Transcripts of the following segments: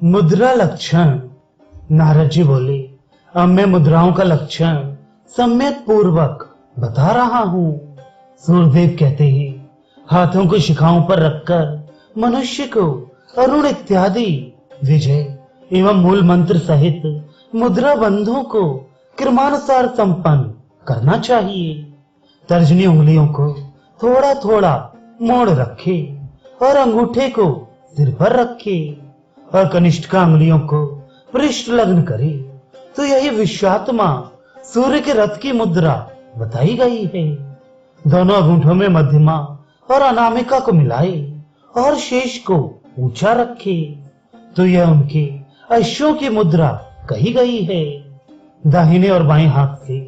मुद्रा लक्षण। नारद जी बोले, अब मैं मुद्राओं का लक्षण सम्यक पूर्वक बता रहा हूँ। सूर्यदेव कहते हैं, हाथों को शिखाओं पर रखकर मनुष्य को अरुण इत्यादि विजय एवं मूल मंत्र सहित मुद्रा बंधों को क्रमानुसार संपन्न करना चाहिए। तर्जनी उंगलियों को थोड़ा थोड़ा मोड़ रखे और अंगूठे को सिर पर रखे और कनिष्ठिका उंगलियों को पृष्ठ लग्न करे, तो यही विश्वात्मा सूर्य के रथ की मुद्रा बताई गई है। दोनों अंगूठों में मध्यमा और अनामिका को मिलाए और शेष को ऊंचा रखे, तो यह उनके अश्वों की मुद्रा कही गई है। दाहिने और बाएं हाथ से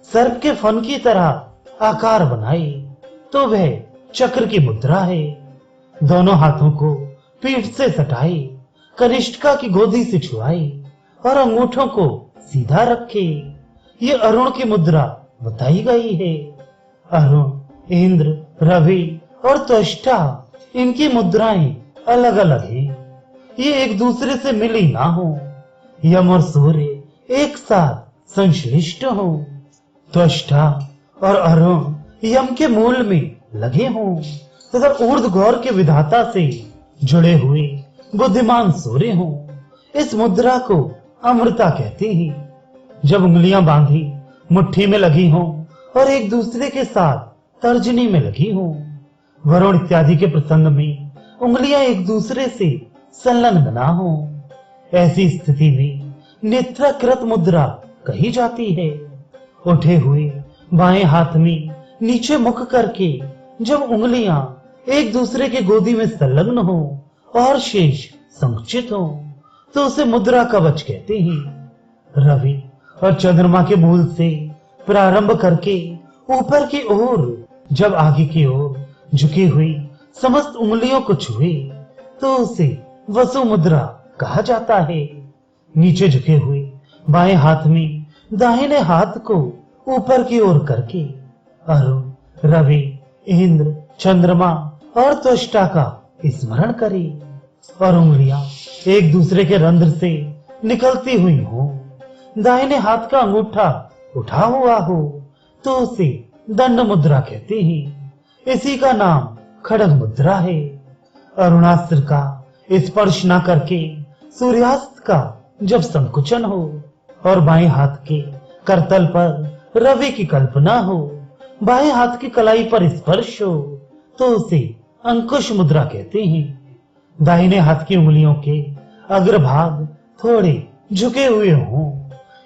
सर्प के फन की तरह आकार बनाए तो वह चक्र की मुद्रा है। दोनों हाथों को पीठ से सटाए, कनिष्ठिका की गोदी से छुआए और अंगूठों को सीधा रखे, ये अरुण की मुद्रा बताई गई है। अरुण, इंद्र, रवि और त्वष्टा, इनकी मुद्राएं अलग अलग हैं। ये एक दूसरे से मिली ना हो। यम और सूर्य एक साथ संश्लिष्ट हो। त्वष्टा और अरुण यम के मूल में लगे हों तथा ऊर्ध्वगौर के विधाता से जुड़े हुए बुद्धिमान सूर्य हों। इस मुद्रा को अमृता कहते हैं। जब उंगलियां बांधी मुट्ठी में लगी हों और एक दूसरे के साथ तर्जनी में लगी हों, वरुण इत्यादि के प्रसंग में उंगलियां एक दूसरे से संलग्न ना हो, ऐसी स्थिति में नेत्रकृत मुद्रा कही जाती है। उठे हुए बाएं हाथ में नीचे मुख करके जब उंगलियां एक दूसरे के गोदी में संलग्न हो और शेष संकुचित हो, तो उसे मुद्रा कवच कहते हैं। रवि और चंद्रमा के मूल से प्रारंभ करके ऊपर की ओर जब आगे की ओर झुकी हुई समस्त उंगलियों को छुए, तो उसे वसु मुद्रा कहा जाता है। नीचे झुके हुए बाएं हाथ में दाहिने हाथ को ऊपर की ओर करके अरुण, रवि, इंद्र, चंद्रमा और त्वष्टा का स्मरण करें और उंगलियां एक दूसरे के रंध्र से निकलती हुई हो। दाहिने हाथ का अंगूठा उठा हुआ हो तो उसे दंड मुद्रा कहते हैं। इसी का नाम खड्ग मुद्रा है। अरुणास्त्र का स्पर्श न करके सूर्यास्त का जब संकुचन हो और बाएं हाथ के करतल पर रवि की कल्पना हो, बाएं हाथ की कलाई पर स्पर्श हो, तो उसे अंकुश मुद्रा कहते हैं। दाहिने हाथ की उंगलियों के अग्रभाग थोड़े झुके हुए हों।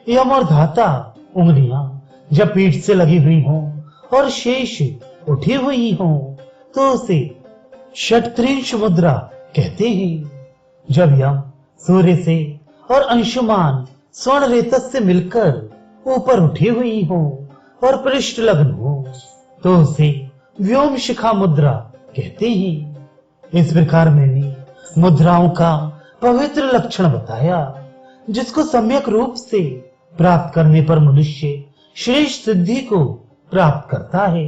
यम और धाता उंगलियां जब पीठ से लगी हुई हों और शेष उठी हुई हों, तो उसे षट्त्रिंश मुद्रा कहते हैं। जब यम सूर्य से और अंशुमान स्वर्ण रेतस से मिलकर ऊपर उठी हुई हो और पृष्ठ लग्न हो, तो उसे व्योम शिखा मुद्रा कहते हैं। इस प्रकार मैंने मुद्राओं का पवित्र लक्षण बताया, जिसको सम्यक रूप से प्राप्त करने पर मनुष्य श्रेष्ठ सिद्धि को प्राप्त करता है।